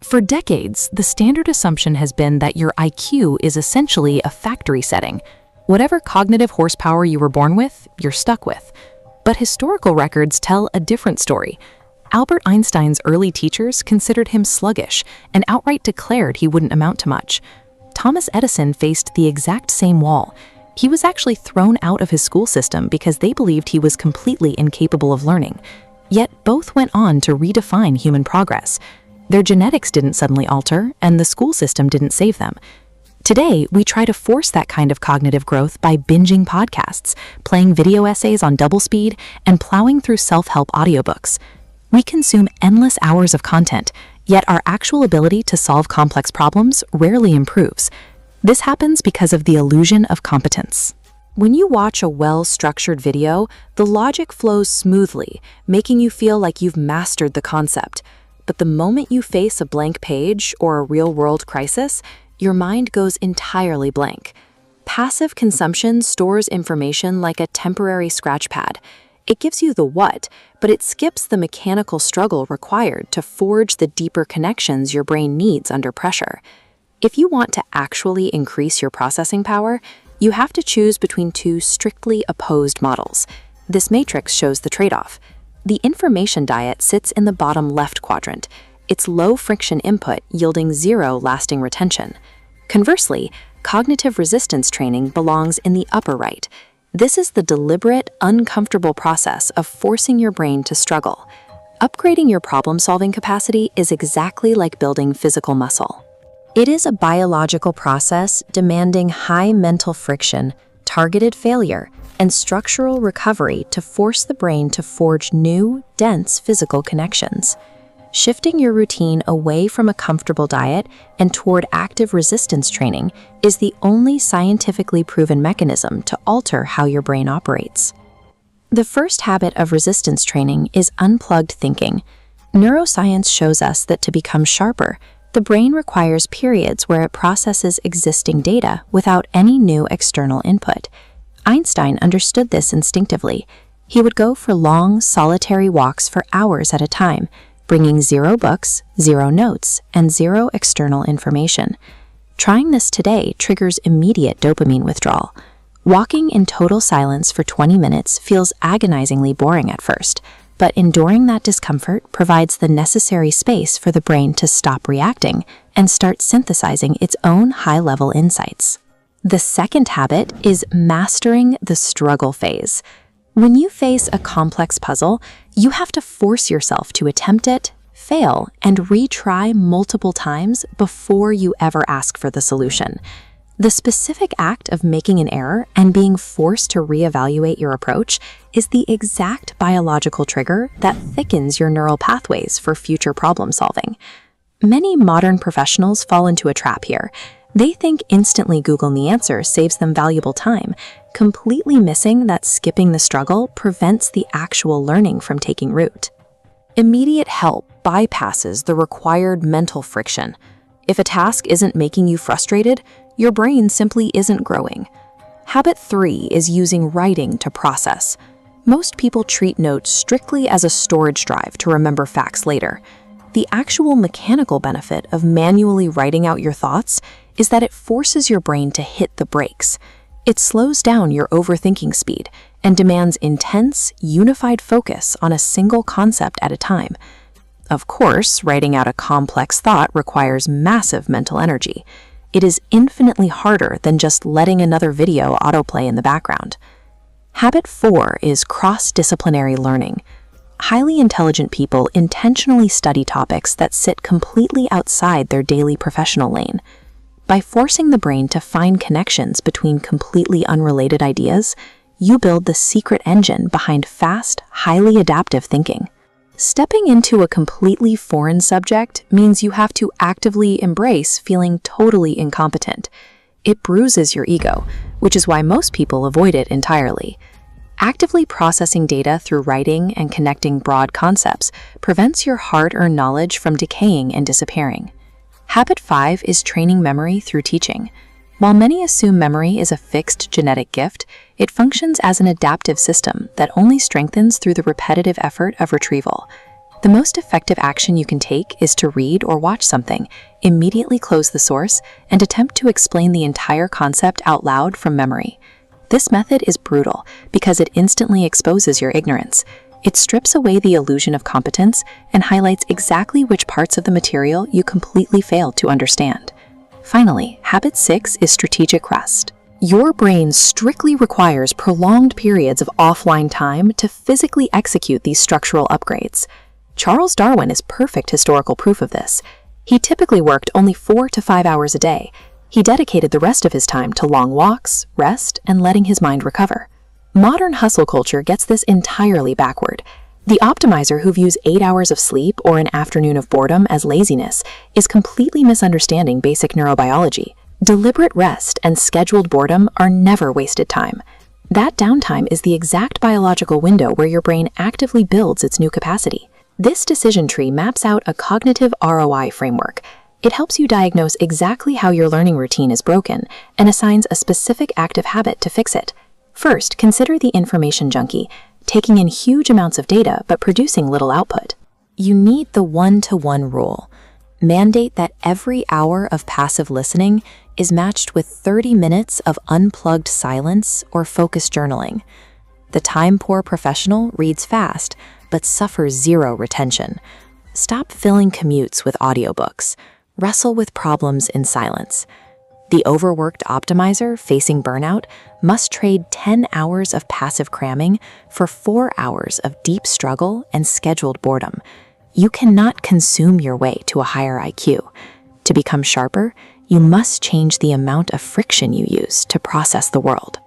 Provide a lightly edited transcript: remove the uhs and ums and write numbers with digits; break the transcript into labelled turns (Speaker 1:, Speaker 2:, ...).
Speaker 1: For decades, the standard assumption has been that your IQ is essentially a factory setting. Whatever cognitive horsepower you were born with, you're stuck with. But historical records tell a different story. Albert Einstein's early teachers considered him sluggish and outright declared he wouldn't amount to much. Thomas Edison faced the exact same wall. He was actually thrown out of his school system because they believed he was completely incapable of learning. Yet both went on to redefine human progress. Their genetics didn't suddenly alter, and the school system didn't save them. Today, we try to force that kind of cognitive growth by binging podcasts, playing video essays on double speed, and plowing through self-help audiobooks. We consume endless hours of content, yet our actual ability to solve complex problems rarely improves. This happens because of the illusion of competence. When you watch a well-structured video, the logic flows smoothly, making you feel like you've mastered the concept. But the moment you face a blank page or a real-world crisis, your mind goes entirely blank. Passive consumption stores information like a temporary scratch pad. It gives you the what, but it skips the mechanical struggle required to forge the deeper connections your brain needs under pressure. If you want to actually increase your processing power, you have to choose between two strictly opposed models. This matrix shows the trade-off. The information diet sits in the bottom left quadrant. It's low-friction input yielding zero lasting retention. Conversely, cognitive resistance training belongs in the upper right. This is the deliberate, uncomfortable process of forcing your brain to struggle. Upgrading your problem-solving capacity is exactly like building physical muscle. It is a biological process demanding high mental friction, targeted failure, and structural recovery to force the brain to forge new, dense physical connections. Shifting your routine away from a comfortable diet and toward active resistance training is the only scientifically proven mechanism to alter how your brain operates. The first habit of resistance training is unplugged thinking. Neuroscience shows us that to become sharper, the brain requires periods where it processes existing data without any new external input. Einstein understood this instinctively. He would go for long, solitary walks for hours at a time, bringing 0 books, 0 notes, and 0 external information. Trying this today triggers immediate dopamine withdrawal. Walking in total silence for 20 minutes feels agonizingly boring at first, but enduring that discomfort provides the necessary space for the brain to stop reacting and start synthesizing its own high-level insights. The second habit is mastering the struggle phase. When you face a complex puzzle, you have to force yourself to attempt it, fail, and retry multiple times before you ever ask for the solution. The specific act of making an error and being forced to reevaluate your approach is the exact biological trigger that thickens your neural pathways for future problem solving. Many modern professionals fall into a trap here. They think instantly Googling the answer saves them valuable time, completely missing that skipping the struggle prevents the actual learning from taking root. Immediate help bypasses the required mental friction. If a task isn't making you frustrated, your brain simply isn't growing. Habit 3 is using writing to process. Most people treat notes strictly as a storage drive to remember facts later. The actual mechanical benefit of manually writing out your thoughts is that it forces your brain to hit the brakes. It slows down your overthinking speed and demands intense, unified focus on a single concept at a time. Of course, writing out a complex thought requires massive mental energy. It is infinitely harder than just letting another video autoplay in the background. Habit 4 is cross-disciplinary learning. Highly intelligent people intentionally study topics that sit completely outside their daily professional lane. By forcing the brain to find connections between completely unrelated ideas, you build the secret engine behind fast, highly adaptive thinking. Stepping into a completely foreign subject means you have to actively embrace feeling totally incompetent. It bruises your ego, which is why most people avoid it entirely. Actively processing data through writing and connecting broad concepts prevents your hard-earned knowledge from decaying and disappearing. Habit 5 is training memory through teaching. While many assume memory is a fixed genetic gift, it functions as an adaptive system that only strengthens through the repetitive effort of retrieval. The most effective action you can take is to read or watch something, immediately close the source, and attempt to explain the entire concept out loud from memory. This method is brutal because it instantly exposes your ignorance. It strips away the illusion of competence and highlights exactly which parts of the material you completely failed to understand. Finally, habit 6 is strategic rest. Your brain strictly requires prolonged periods of offline time to physically execute these structural upgrades. Charles Darwin is perfect historical proof of this. He typically worked only 4 to 5 hours a day. He dedicated the rest of his time to long walks, rest, and letting his mind recover. Modern hustle culture gets this entirely backward. The optimizer who views 8 hours of sleep or an afternoon of boredom as laziness is completely misunderstanding basic neurobiology. Deliberate rest and scheduled boredom are never wasted time. That downtime is the exact biological window where your brain actively builds its new capacity. This decision tree maps out a cognitive ROI framework. It helps you diagnose exactly how your learning routine is broken and assigns a specific active habit to fix it. First, consider the information junkie, taking in huge amounts of data but producing little output. You need the one-to-one rule. Mandate that every hour of passive listening is matched with 30 minutes of unplugged silence or focused journaling. The time-poor professional reads fast, but suffers zero retention. Stop filling commutes with audiobooks. Wrestle with problems in silence. The overworked optimizer facing burnout must trade 10 hours of passive cramming for 4 hours of deep struggle and scheduled boredom. You cannot consume your way to a higher IQ. To become sharper, you must change the amount of friction you use to process the world.